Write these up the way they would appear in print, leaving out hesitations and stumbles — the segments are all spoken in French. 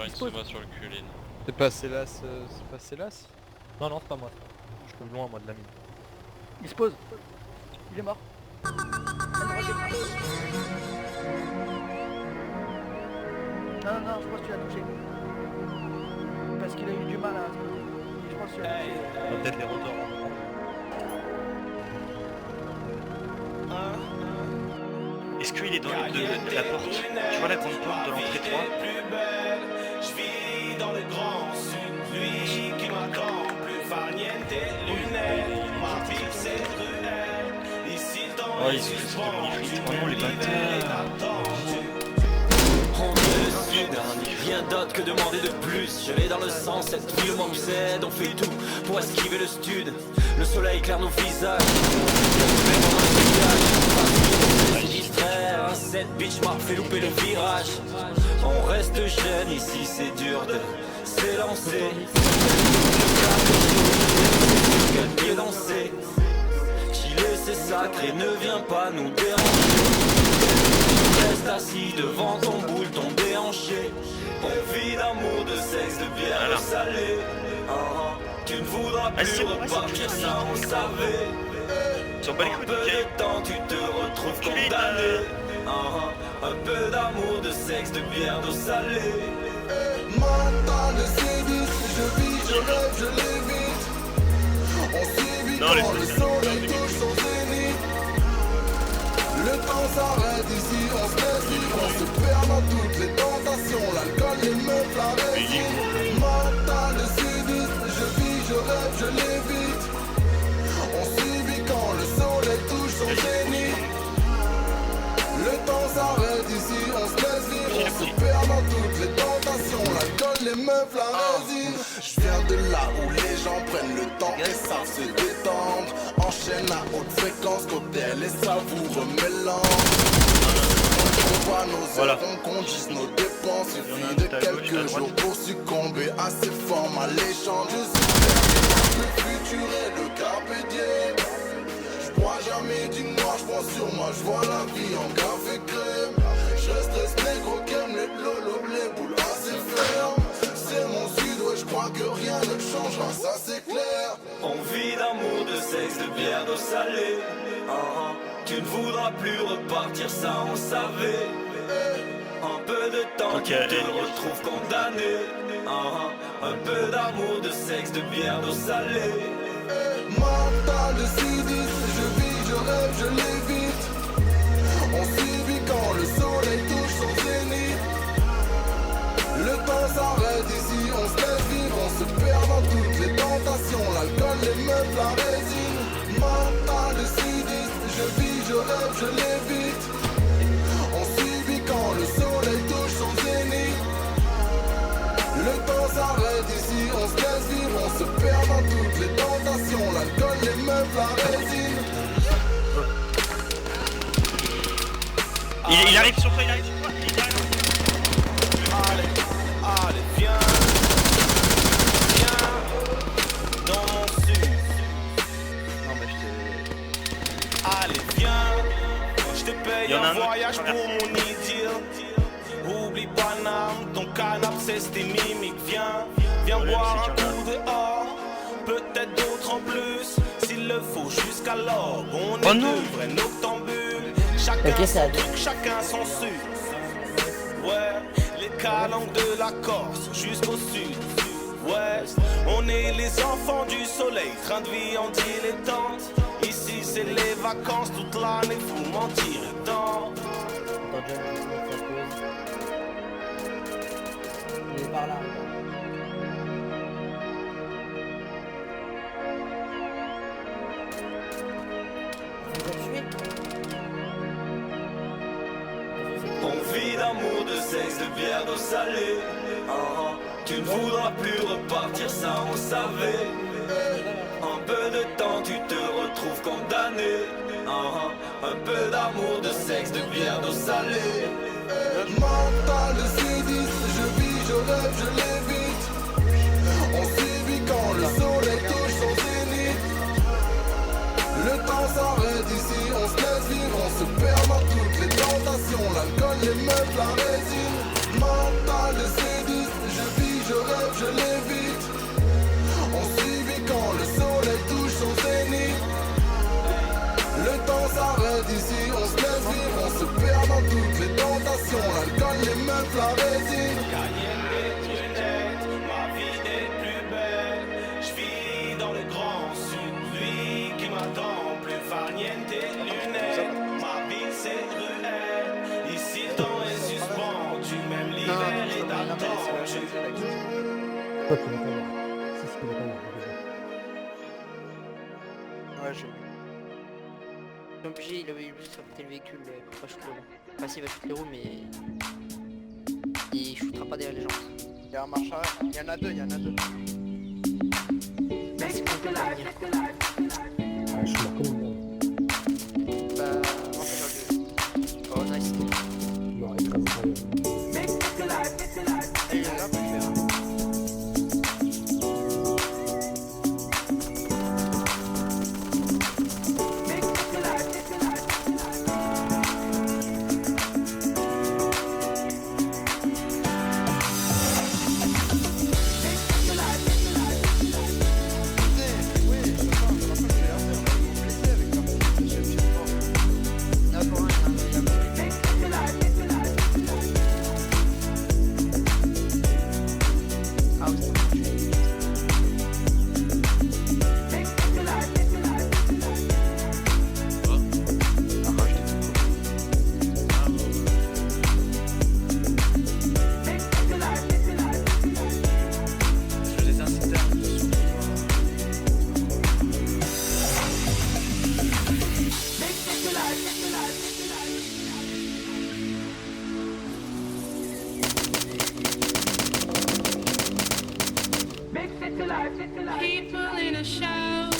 C'est moi sur le cul, Lynn. C'est pas Célas, c'est pas Célas? Non, non, c'est pas moi. Je suis loin, moi, de la mine. Il se pose. Il est mort. Non, non, non, je pense que tu l'as touché. Parce qu'il a eu du mal à se poser. Je pense que tu l'as touché. On va peut-être les rotors. Est-ce qu'il est dans le de la porte? Tu vois la grande porte de l'entrée 3? Je vis dans le grand sud, lui qui m'attend, plus farniente, lunettes, ma vie c'est cruel, ici dans Oh, les ils se foutent de suspens, magnifique. tu Oh non, les me bâtards. On te sud, rien d'autre que demander de plus. Je l'ai dans le sang, cette ville m'obsède. On fait tout pour esquiver le stud. Le soleil éclaire nos visages. Se distraire, cette bitch m'a fait louper le virage. On reste jeune ici, c'est dur de s'élancer. Quel pied danser. Chiller c'est sacré, ne viens pas nous déranger. Reste assis devant ton boule, ton déhanché. On vit d'amour, de sexe, de bière, de salé. Tu ne voudras plus repartir, ça on savait. Sur bas les Un couilles, peu de temps, tu te retrouves condamné. Un peu d'amour, de sexe, de bière, d'eau salée. Matin de C10, je vis, je rêve, je l'évite. On suit Non, les quand le soleil touche son zénith. Le temps s'arrête ici, on se laisse vivre, on se perd dans toutes les tentations. L'alcool, les meufs, la résine. Matin de C10, je vis, je rêve, je l'évite. On subit quand le soleil touche son zénith. Le temps s'arrête ici, on se laisse vivre, on se perd dans toutes les tentations. L'alcool, les meufs, la résine. Je viens de là où les gens prennent le temps et savent se détendre. Enchaîne à haute fréquence, cocktail et savoureux mélange. On voit nos heures, on conduise nos dépenses. Il suffit de quelques jours pour succomber à ces formes alléchantes. Je suis perdu, le futur et le carpe diem. J'bois jamais du noir, j'prends sur moi, j'vois la vie en café crème. Je stresse les gros qu'aiment les lolos, les boules assez fermes. C'est mon sud, ouais, j'crois que rien ne changera, ça c'est clair. On vit d'amour, de sexe, de bière, d'eau salée. Tu ne voudras plus repartir, ça on savait. Un peu de temps, Ok, tu te retrouves condamné. Un peu d'amour, de sexe, de bière, d'eau salée. Matin de C10, je vis, je rêve, je l'évite. On subit quand le soleil touche son zénith. Le temps s'arrête ici, on se laisse vivre, on se perd dans toutes les tentations. L'alcool, les meufs, la résine. Matin de C10, je vis, je rêve, je l'évite. On subit quand le soleil touche son zénith. Le temps s'arrête ici, on se laisse vivre, on se perd dans toutes les tentations. L'alcool, les meufs, la résine. Il arrive sur toi, il arrive sur toi, il arrive. Allez, viens dans mon sud. Non mais je Allez, viens, je te paye Y en a un un autre voyage qui pour traverse. mon idylle. Oublie Paname, ton canapé c'est tes mimiques. Viens Ouais, boire un c'est qu'il y en a. coup dehors, peut-être d'autres en plus. S'il le faut jusqu'à l'aube, on est Oh non. deux vrais noctambules. Chacun Ok, ça son a- truc, chacun son sud. Ouais, les calanques de la Corse jusqu'au sud. Ouest, on est les enfants du soleil, train de vie en dilettante. Ici c'est les vacances toute l'année, vous mentir tant. Attends, John, je vais mettre sa pause. Il est par là. Vous êtes tué? On vit d'amour, de sexe, de bière, d'eau salée. Tu ne voudras plus repartir, ça on savait. Un peu de temps, tu te retrouves condamné. Un peu d'amour, de sexe, de bière, d'eau salée. Matin de C10, je vis, je rêve, je l'évite. On subit quand le soleil touche son zénith. Le temps s'arrête ici, on se laisse vivre, on se perd dans toutes les tentations. L'alcool, les meufs, la résine. Matin de C10, Toi, tu vas pas voir. Si, tu vas pas voir. Ouais, j'ai vu. Ils sont obligés, il avait juste sorti le véhicule pour pas shooter les roues. Enfin si, il va shooter les roues mais... Il shootera pas derrière les gens. Il y a un marche arrière. Il y en a deux, il y en a deux. Merci pour le venir. Ah, je suis mort comme une merde. Bah, non, c'est pas le... Oh nice. Non, écrasé par le... Et il y en a un peu clair. People in a show,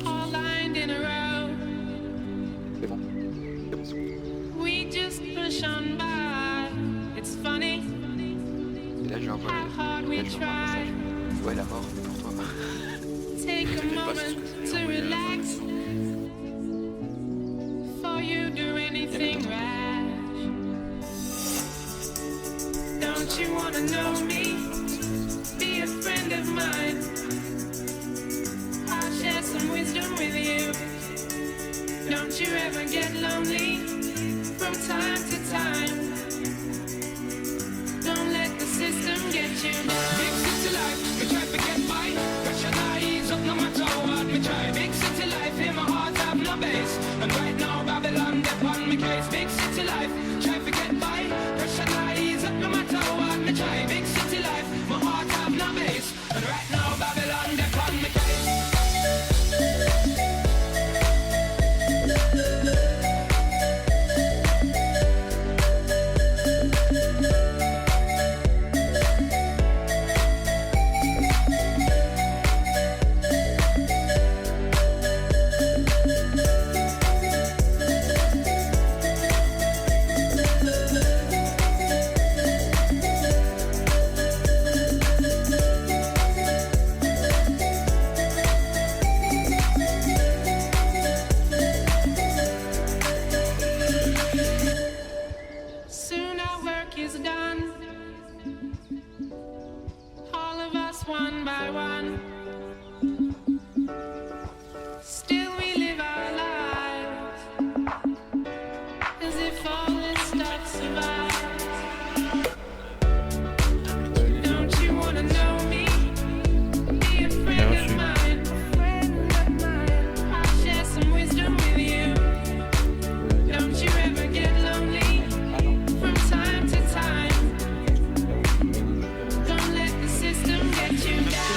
all lined in a row. C'est bon. C'est bon, c'est bon. We just push on by. It's funny Et là, je lui envoie how hard we un try. message. Ouais, la mort, pour toi. Take a pas ce moment que je lui ai to envoyé là. relax. Before you do anything rash. Don't you wanna know me? Be a friend of mine. I'll share some wisdom with you. Don't you ever get lonely from time to time. Don't let the system get you down. Big city life, me try to get by. Pressure lies up no matter what me try. Big city life, in my heart have no base. And right now Babylon they on me case. Big city life, try to get by. Pressure lies up no matter what me try. Big city life, my heart have no base. And right now Babylon they on me case. Soon our work is done. All of us one by one. Still we live our lives as if all this stuff survives. Don't you wanna know me? Be a friend of mine. I'll share some wisdom with you. Don't you ever get lonely from time to time. Don't let the system get you down.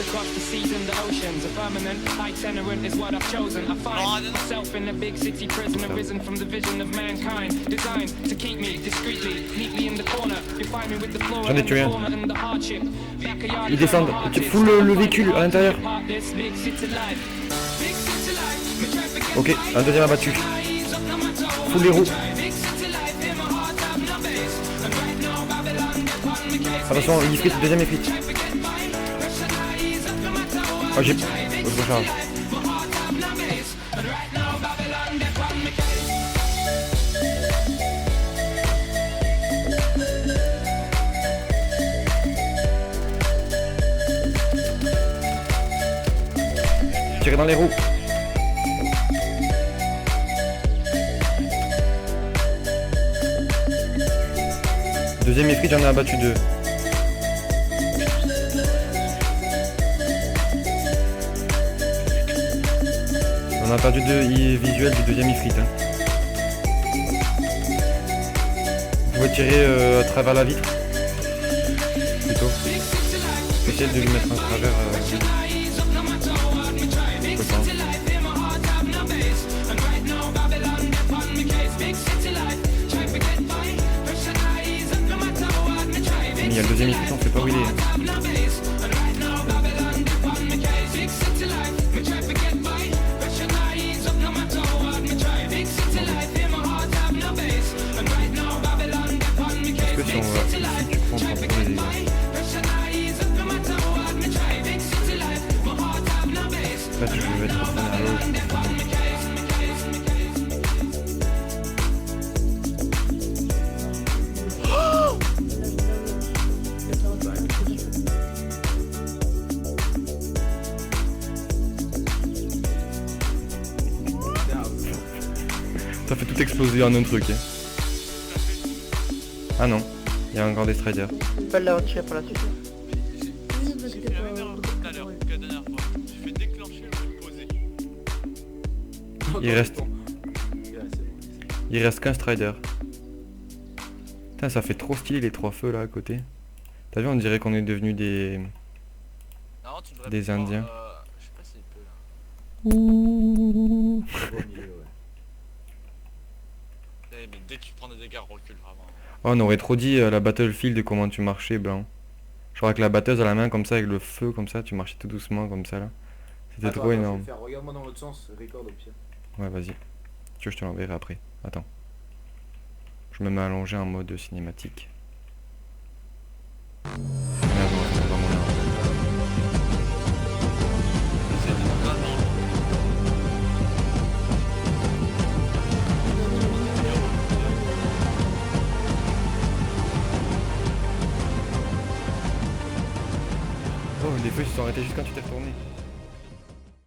Across the seas and the oceans, a permanent itinerant is what I've chosen. I find myself in a big city prison, arisen from the vision of mankind, designed to keep me discreetly, neatly in the corner. You find me with the flora and the fauna and the hardship. Ils descendent, tu fous le véhicule à l'intérieur. Ok, un deuxième abattu. Fous les roues. Attention, il ifrit, deuxième ifrit. Oh j'ai... je recharge. Tirez dans les roues. Deuxième ifrit, j'en ai abattu deux. On a perdu deux visuels du deuxième ifrit. Hein. Vous pouvez tirer à travers la vitre. plutôt. Essaye de lui mettre un travers. Je peux pas. Mais il y a le deuxième équipement, on sait pas où il est. Est-ce que si on va ici, tu prends en contrôle les dégâts? Là tu peux mettre au premier lot. Ça fait tout exploser en un truc. Hein. Ah non, il y a encore des striders. Tu peux la retirer par là-dessus. Il reste qu'un strider. Putain, ça fait trop stylé les trois feux là à côté. T'as vu, on dirait qu'on est devenu des Indiens. Je sais pas s'il peut là. Ouh. Mais dès que tu prends des dégâts, recule vraiment. Oh, on aurait trop dit la Battlefield comment tu marchais, blanc. Genre avec la batteuse à la main comme ça, avec le feu comme ça, tu marchais tout doucement comme ça là. C'était trop énorme. Regarde-moi dans l'autre sens, record au pire. Ouais, vas-y. Tu veux, je te l'enverrai après. Attends. Je me mets allongé en mode cinématique. Merde, on va dans mon arbre. Oh, les feux ils se sont arrêtés juste quand tu t'es retourné.